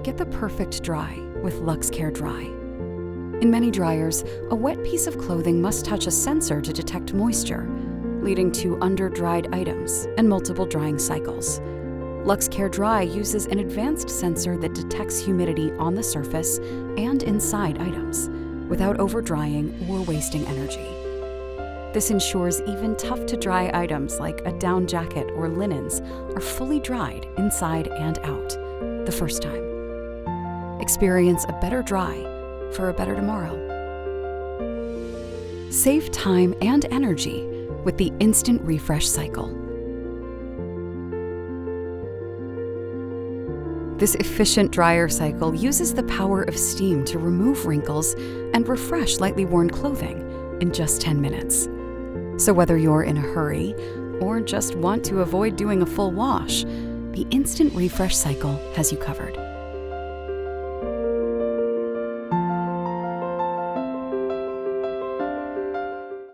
Get the perfect dry with LuxCare Dry. In many dryers, a wet piece of clothing must touch a sensor to detect moisture, leading to under-dried items and multiple drying cycles. LuxCare Dry uses an advanced sensor that detects humidity on the surface and inside items, without over-drying or wasting energy. This ensures even tough-to-dry items like a down jacket or linens are fully dried inside and out the first time. Experience a better dry for a better tomorrow. Save time and energy with the instant refresh cycle. This efficient dryer cycle uses the power of steam to remove wrinkles and refresh lightly worn clothing in just 10 minutes. So whether you're in a hurry or just want to avoid doing a full wash, the instant refresh cycle has you covered.